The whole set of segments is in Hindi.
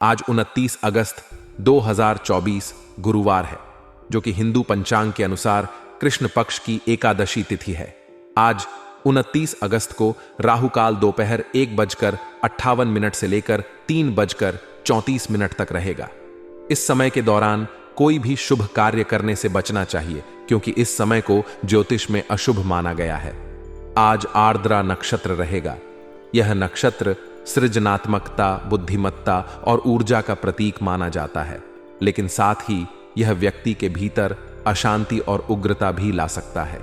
आज 29 अगस्त 2024 गुरुवार है, जो कि हिंदू पंचांग के अनुसार कृष्ण पक्ष की एकादशी तिथि है। आज 29 अगस्त को राहु काल दोपहर 1:58 से लेकर 3:34 तक रहेगा। इस समय के दौरान कोई भी शुभ कार्य करने से बचना चाहिए, क्योंकि इस समय को ज्योतिष में अशुभ माना गया है। आज आर्द्रा नक्षत्र रहेगा। यह नक्षत्र सृजनात्मकता, बुद्धिमत्ता और ऊर्जा का प्रतीक माना जाता है, लेकिन साथ ही यह व्यक्ति के भीतर अशांति और उग्रता भी ला सकता है।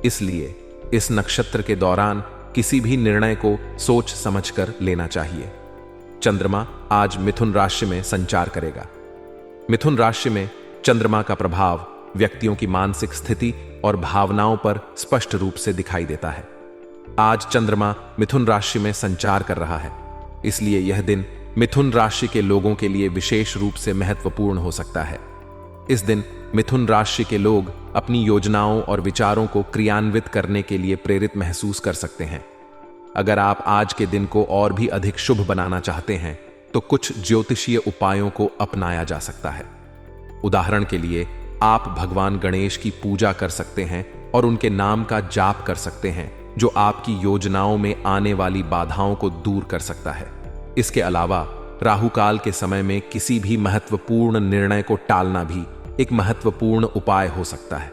इसलिए इस नक्षत्र के दौरान किसी भी निर्णय को सोच समझकर लेना चाहिए। चंद्रमा आज मिथुन राशि में संचार करेगा। मिथुन राशि में चंद्रमा का प्रभाव व्यक्तियों की मानसिक स्थिति और भावनाओं पर स्पष्ट रूप से दिखाई देता है। आज चंद्रमा मिथुन राशि में संचार कर रहा है, इसलिए यह दिन मिथुन राशि के लोगों के लिए विशेष रूप से महत्वपूर्ण हो सकता है। इस दिन मिथुन राशि के लोग अपनी योजनाओं और विचारों को क्रियान्वित करने के लिए प्रेरित महसूस कर सकते हैं। अगर आप आज के दिन को और भी अधिक शुभ बनाना चाहते हैं, तो कुछ ज्योतिषीय उपायों को अपनाया जा सकता है। उदाहरण के लिए, आप भगवान गणेश की पूजा कर सकते हैं और उनके नाम का जाप कर सकते हैं, जो आपकी योजनाओं में आने वाली बाधाओं को दूर कर सकता है। इसके अलावा राहु काल के समय में किसी भी महत्वपूर्ण निर्णय को टालना भी एक महत्वपूर्ण उपाय हो सकता है।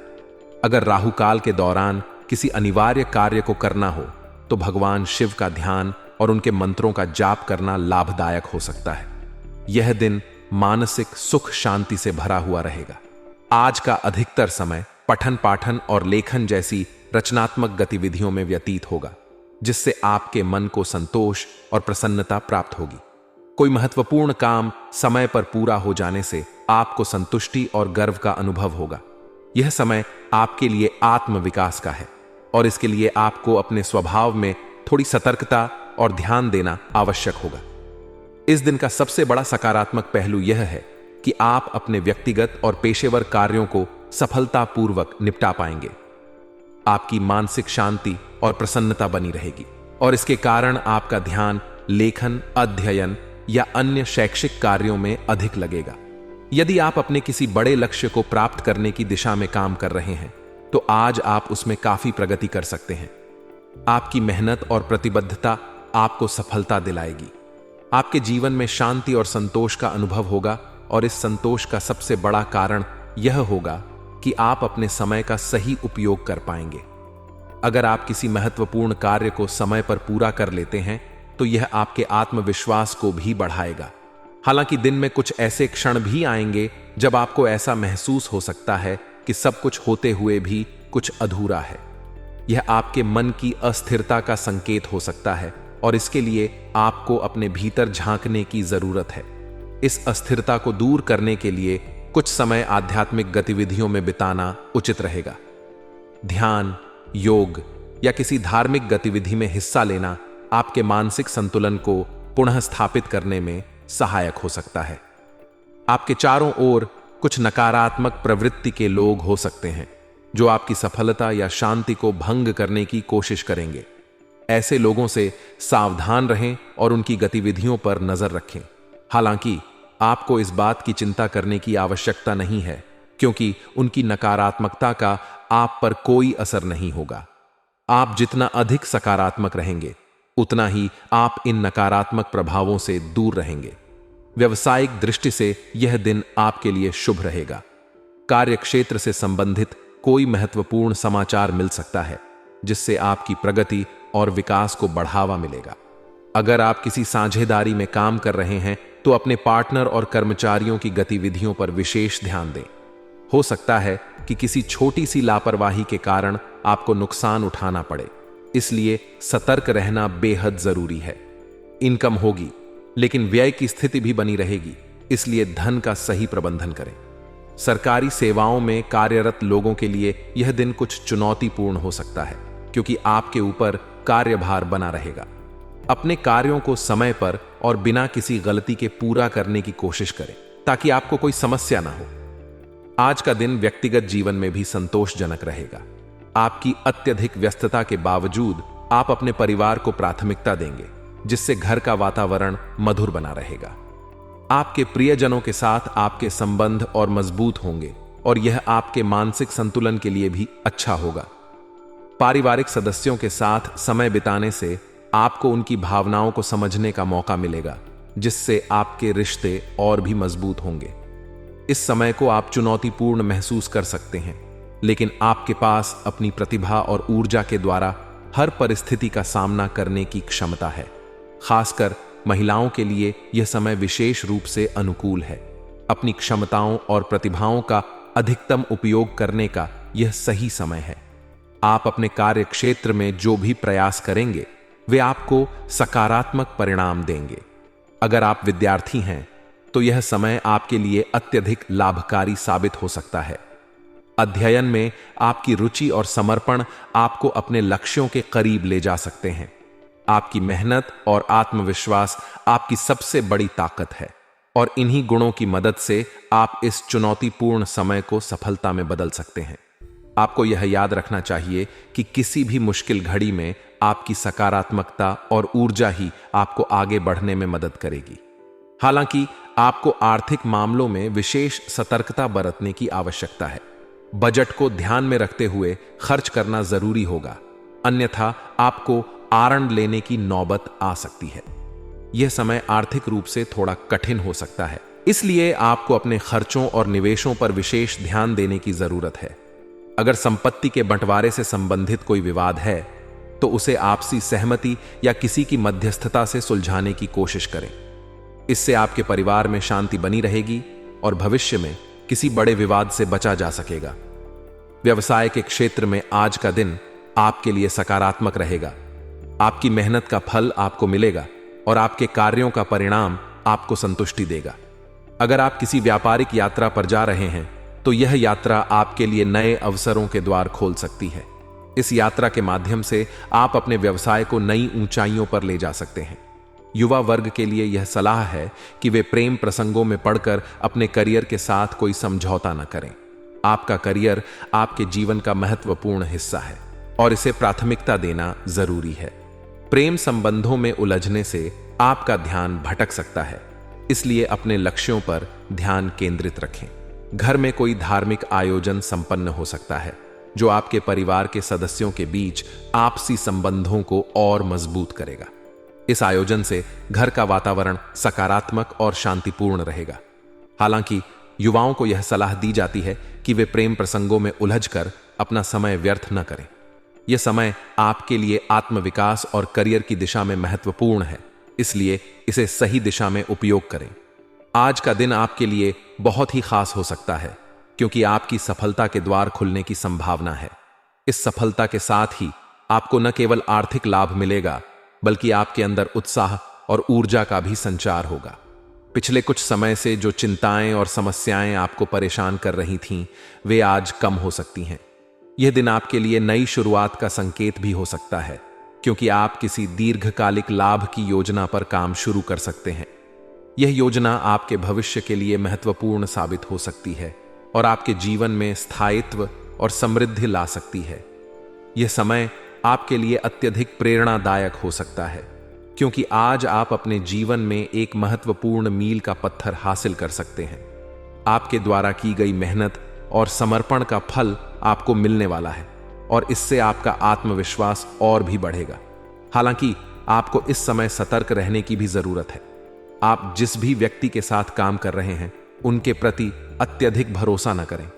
अगर राहु काल के दौरान किसी अनिवार्य कार्य को करना हो, तो भगवान शिव का ध्यान और उनके मंत्रों का जाप करना लाभदायक हो सकता है। यह दिन मानसिक सुख शांति से भरा हुआ रहेगा। आज का अधिकतर समय पठन पाठन और लेखन जैसी रचनात्मक गतिविधियों में व्यतीत होगा, जिससे आपके मन को संतोष और प्रसन्नता प्राप्त होगी। कोई महत्वपूर्ण काम समय पर पूरा हो जाने से आपको संतुष्टि और गर्व का अनुभव होगा। यह समय आपके लिए आत्म विकास का है, और इसके लिए आपको अपने स्वभाव में थोड़ी सतर्कता और ध्यान देना आवश्यक होगा। इस दिन का सबसे बड़ा सकारात्मक पहलू यह है कि आप अपने व्यक्तिगत और पेशेवर कार्यों को सफलतापूर्वक निपटा पाएंगे। आपकी मानसिक शांति और प्रसन्नता बनी रहेगी, और इसके कारण आपका ध्यान लेखन, अध्ययन या अन्य शैक्षिक कार्यों में अधिक लगेगा। यदि आप अपने किसी बड़े लक्ष्य को प्राप्त करने की दिशा में काम कर रहे हैं, तो आज आप उसमें काफी प्रगति कर सकते हैं। आपकी मेहनत और प्रतिबद्धता आपको सफलता दिलाएगी। आपके जीवन में शांति और संतोष का अनुभव होगा, और इस संतोष का सबसे बड़ा कारण यह होगा कि आप अपने समय का सही उपयोग कर पाएंगे। अगर आप किसी महत्वपूर्ण कार्य को समय पर पूरा कर लेते हैं, तो यह आपके आत्मविश्वास को भी बढ़ाएगा। हालांकि दिन में कुछ ऐसे क्षण भी आएंगे जब आपको ऐसा महसूस हो सकता है कि सब कुछ होते हुए भी कुछ अधूरा है। यह आपके मन की अस्थिरता का संकेत हो सकता है, और इसके लिए आपको अपने भीतर झांकने की जरूरत है। इस अस्थिरता को दूर करने के लिए कुछ समय आध्यात्मिक गतिविधियों में बिताना उचित रहेगा। ध्यान, योग या किसी धार्मिक गतिविधि में हिस्सा लेना आपके मानसिक संतुलन को पुनः स्थापित करने में सहायक हो सकता है। आपके चारों ओर कुछ नकारात्मक प्रवृत्ति के लोग हो सकते हैं, जो आपकी सफलता या शांति को भंग करने की कोशिश करेंगे। ऐसे लोगों से सावधान रहें और उनकी गतिविधियों पर नजर रखें। हालांकि आपको इस बात की चिंता करने की आवश्यकता नहीं है, क्योंकि उनकी नकारात्मकता का आप पर कोई असर नहीं होगा। आप जितना अधिक सकारात्मक रहेंगे, उतना ही आप इन नकारात्मक प्रभावों से दूर रहेंगे। व्यवसायिक दृष्टि से यह दिन आपके लिए शुभ रहेगा। कार्यक्षेत्र से संबंधित कोई महत्वपूर्ण समाचार मिल सकता है, जिससे आपकी प्रगति और विकास को बढ़ावा मिलेगा। अगर आप किसी साझेदारी में काम कर रहे हैं, तो अपने पार्टनर और कर्मचारियों की गतिविधियों पर विशेष ध्यान दें। हो सकता है कि किसी छोटी सी लापरवाही के कारण आपको नुकसान उठाना पड़े, इसलिए सतर्क रहना बेहद जरूरी है। इनकम होगी, लेकिन व्यय की स्थिति भी बनी रहेगी, इसलिए धन का सही प्रबंधन करें। सरकारी सेवाओं में कार्यरत लोगों के लिए यह दिन कुछ चुनौतीपूर्ण हो सकता है, क्योंकि आपके ऊपर कार्यभार बना रहेगा। अपने कार्यों को समय पर और बिना किसी गलती के पूरा करने की कोशिश करें, ताकि आपको कोई समस्या ना हो। आज का दिन व्यक्तिगत जीवन में भी संतोषजनक रहेगा। आपकी अत्यधिक व्यस्तता के बावजूद आप अपने परिवार को प्राथमिकता देंगे, जिससे घर का वातावरण मधुर बना रहेगा। आपके प्रियजनों के साथ आपके संबंध और मजबूत होंगे और यह आपके मानसिक संतुलन के लिए भी अच्छा होगा। पारिवारिक सदस्यों के साथ समय बिताने से आपको उनकी भावनाओं को समझने का मौका मिलेगा, जिससे आपके रिश्ते और भी मजबूत होंगे। इस समय को आप चुनौतीपूर्ण महसूस कर सकते हैं, लेकिन आपके पास अपनी प्रतिभा और ऊर्जा के द्वारा हर परिस्थिति का सामना करने की क्षमता है। खासकर महिलाओं के लिए यह समय विशेष रूप से अनुकूल है। अपनी क्षमताओं और प्रतिभाओं का अधिकतम उपयोग करने का यह सही समय है। आप अपने कार्य क्षेत्र में जो भी प्रयास करेंगे वे आपको सकारात्मक परिणाम देंगे। अगर आप विद्यार्थी हैं तो यह समय आपके लिए अत्यधिक लाभकारी साबित हो सकता है। अध्ययन में आपकी रुचि और समर्पण आपको अपने लक्ष्यों के करीब ले जा सकते हैं। आपकी मेहनत और आत्मविश्वास आपकी सबसे बड़ी ताकत है और इन्हीं गुणों की मदद से आप इस चुनौतीपूर्ण समय को सफलता में बदल सकते हैं। आपको यह याद रखना चाहिए कि किसी भी मुश्किल घड़ी में आपकी सकारात्मकता और ऊर्जा ही आपको आगे बढ़ने में मदद करेगी। हालांकि आपको आर्थिक मामलों में विशेष सतर्कता बरतने की आवश्यकता है। बजट को ध्यान में रखते हुए खर्च करना जरूरी होगा, अन्यथा आपको आरंभ लेने की नौबत आ सकती है। यह समय आर्थिक रूप से थोड़ा कठिन हो सकता है, इसलिए आपको अपने खर्चों और निवेशों पर विशेष ध्यान देने की जरूरत है। अगर संपत्ति के बंटवारे से संबंधित कोई विवाद है तो उसे आपसी सहमति या किसी की मध्यस्थता से सुलझाने की कोशिश करें। इससे आपके परिवार में शांति बनी रहेगी और भविष्य में किसी बड़े विवाद से बचा जा सकेगा। व्यवसाय के क्षेत्र में आज का दिन आपके लिए सकारात्मक रहेगा। आपकी मेहनत का फल आपको मिलेगा और आपके कार्यों का परिणाम आपको संतुष्टि देगा। अगर आप किसी व्यापारिक यात्रा पर जा रहे हैं तो यह यात्रा आपके लिए नए अवसरों के द्वार खोल सकती है। इस यात्रा के माध्यम से आप अपने व्यवसाय को नई ऊंचाइयों पर ले जा सकते हैं। युवा वर्ग के लिए यह सलाह है कि वे प्रेम प्रसंगों में पड़कर अपने करियर के साथ कोई समझौता न करें। आपका करियर आपके जीवन का महत्वपूर्ण हिस्सा है और इसे प्राथमिकता देना जरूरी है। प्रेम संबंधों में उलझने से आपका ध्यान भटक सकता है, इसलिए अपने लक्ष्यों पर ध्यान केंद्रित रखें। घर में कोई धार्मिक आयोजन संपन्न हो सकता है जो आपके परिवार के सदस्यों के बीच आपसी संबंधों को और मजबूत करेगा। इस आयोजन से घर का वातावरण सकारात्मक और शांतिपूर्ण रहेगा। हालांकि युवाओं को यह सलाह दी जाती है कि वे प्रेम प्रसंगों में उलझकर अपना समय व्यर्थ न करें। यह समय आपके लिए आत्मविकास और करियर की दिशा में महत्वपूर्ण है, इसलिए इसे सही दिशा में उपयोग करें। आज का दिन आपके लिए बहुत ही खास हो सकता है क्योंकि आपकी सफलता के द्वार खुलने की संभावना है। इस सफलता के साथ ही आपको न केवल आर्थिक लाभ मिलेगा बल्कि आपके अंदर उत्साह और ऊर्जा का भी संचार होगा। पिछले कुछ समय से जो चिंताएं और समस्याएं आपको परेशान कर रही थीं, वे आज कम हो सकती हैं। यह दिन आपके लिए नई शुरुआत का संकेत भी हो सकता है क्योंकि आप किसी दीर्घकालिक लाभ की योजना पर काम शुरू कर सकते हैं। यह योजना आपके भविष्य के लिए महत्वपूर्ण साबित हो सकती है और आपके जीवन में स्थायित्व और समृद्धि ला सकती है। यह समय आपके लिए अत्यधिक प्रेरणादायक हो सकता है क्योंकि आज आप अपने जीवन में एक महत्वपूर्ण मील का पत्थर हासिल कर सकते हैं। आपके द्वारा की गई मेहनत और समर्पण का फल आपको मिलने वाला है और इससे आपका आत्मविश्वास और भी बढ़ेगा। हालांकि आपको इस समय सतर्क रहने की भी जरूरत है। आप जिस भी व्यक्ति के साथ काम कर रहे हैं उनके प्रति अत्यधिक भरोसा न करें।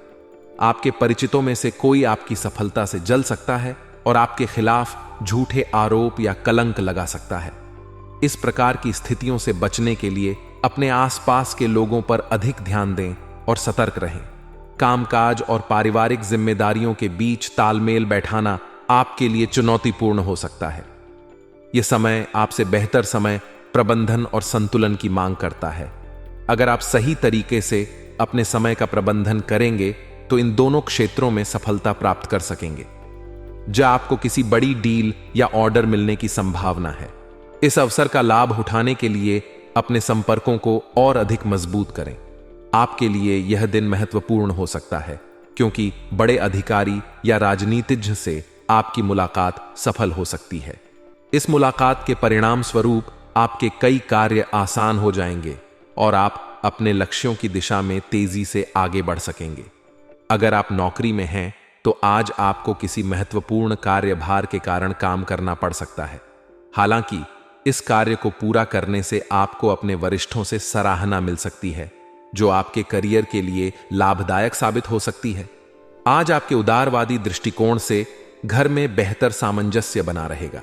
आपके परिचितों में से कोई आपकी सफलता से जल सकता है और आपके खिलाफ झूठे आरोप या कलंक लगा सकता है। इस प्रकार की स्थितियों से बचने के लिए अपने आसपास के लोगों पर अधिक ध्यान दें और सतर्क रहें। कामकाज और पारिवारिक जिम्मेदारियों के बीच तालमेल बैठाना आपके लिए चुनौतीपूर्ण हो सकता है। यह समय आपसे बेहतर समय प्रबंधन और संतुलन की मांग करता है। अगर आप सही तरीके से अपने समय का प्रबंधन करेंगे तो इन दोनों क्षेत्रों में सफलता प्राप्त कर सकेंगे। जब आपको किसी बड़ी डील या ऑर्डर मिलने की संभावना है, इस अवसर का लाभ उठाने के लिए अपने संपर्कों को और अधिक मजबूत करें। आपके लिए यह दिन महत्वपूर्ण हो सकता है क्योंकि बड़े अधिकारी या राजनीतिज्ञ से आपकी मुलाकात सफल हो सकती है। इस मुलाकात के परिणाम स्वरूप आपके कई कार्य आसान हो जाएंगे और आप अपने लक्ष्यों की दिशा में तेजी से आगे बढ़ सकेंगे। अगर आप नौकरी में हैं तो आज आपको किसी महत्वपूर्ण कार्यभार के कारण काम करना पड़ सकता है। हालांकि इस कार्य को पूरा करने से आपको अपने वरिष्ठों से सराहना मिल सकती है, जो आपके करियर के लिए लाभदायक साबित हो सकती है। आज आपके उदारवादी दृष्टिकोण से घर में बेहतर सामंजस्य बना रहेगा।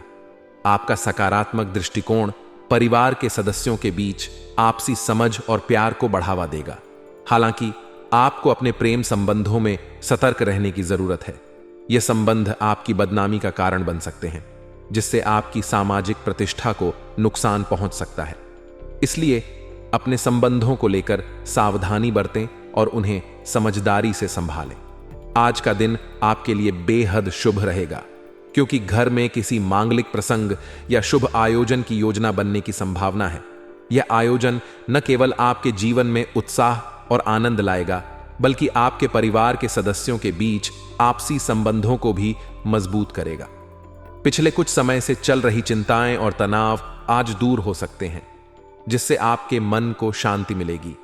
आपका सकारात्मक दृष्टिकोण परिवार के सदस्यों के बीच आपसी समझ और प्यार को बढ़ावा देगा। हालांकि आपको अपने प्रेम संबंधों में सतर्क रहने की जरूरत है। ये संबंध आपकी बदनामी का कारण बन सकते हैं, जिससे आपकी सामाजिक प्रतिष्ठा को नुकसान पहुंच सकता है। इसलिए अपने संबंधों को लेकर सावधानी बरतें और उन्हें समझदारी से संभालें। आज का दिन आपके लिए बेहद शुभ रहेगा, क्योंकि घर में किसी मांगलिक प्रसंग या शुभ आयोजन की योजना बनने की संभावना है। यह आयोजन न केवल आपके जीवन में उत्साह और आनंद लाएगा, बल्कि आपके परिवार के सदस्यों के बीच आपसी संबंधों को भी मजबूत करेगा। पिछले कुछ समय से चल रही चिंताएं और तनाव आज दूर हो सकते हैं, जिससे आपके मन को शांति मिलेगी।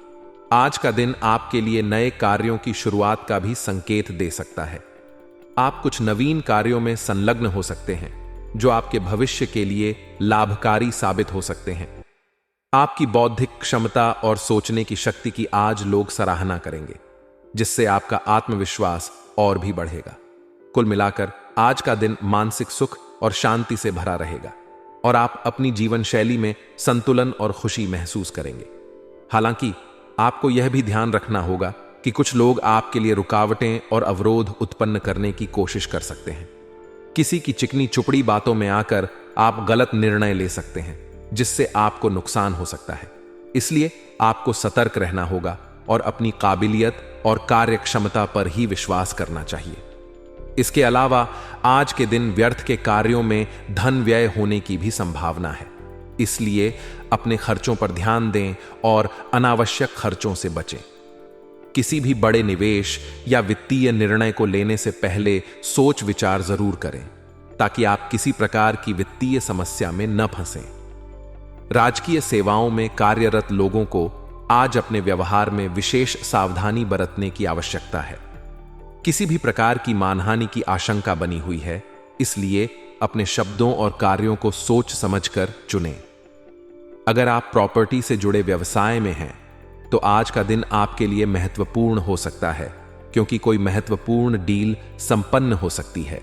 आज का दिन आपके लिए नए कार्यों की शुरुआत का भी संकेत दे सकता है। आप कुछ नवीन कार्यों में संलग्न हो सकते हैं, जो आपके भविष्य के लिए लाभकारी साबित हो सकते हैं। आपकी बौद्धिक क्षमता और सोचने की शक्ति की आज लोग सराहना करेंगे, जिससे आपका आत्मविश्वास और भी बढ़ेगा। कुल मिलाकर आज का दिन मानसिक सुख और शांति से भरा रहेगा और आप अपनी जीवन शैली में संतुलन और खुशी महसूस करेंगे। हालांकि आपको यह भी ध्यान रखना होगा कि कुछ लोग आपके लिए रुकावटें और अवरोध उत्पन्न करने की कोशिश कर सकते हैं। किसी की चिकनी चुपड़ी बातों में आकर आप गलत निर्णय ले सकते हैं, जिससे आपको नुकसान हो सकता है। इसलिए आपको सतर्क रहना होगा और अपनी काबिलियत और कार्यक्षमता पर ही विश्वास करना चाहिए। इसके अलावा आज के दिन व्यर्थ के कार्यों में धन व्यय होने की भी संभावना है। इसलिए अपने खर्चों पर ध्यान दें और अनावश्यक खर्चों से बचें। किसी भी बड़े निवेश या वित्तीय निर्णय को लेने से पहले सोच विचार जरूर करें, ताकि आप किसी प्रकार की वित्तीय समस्या में न फंसें। राजकीय सेवाओं में कार्यरत लोगों को आज अपने व्यवहार में विशेष सावधानी बरतने की आवश्यकता है। किसी भी प्रकार की मानहानि की आशंका बनी हुई है, इसलिए अपने शब्दों और कार्यों को सोच समझकर चुनें। अगर आप प्रॉपर्टी से जुड़े व्यवसाय में हैं, तो आज का दिन आपके लिए महत्वपूर्ण हो सकता है, क्योंकि कोई महत्वपूर्ण डील संपन्न हो सकती है।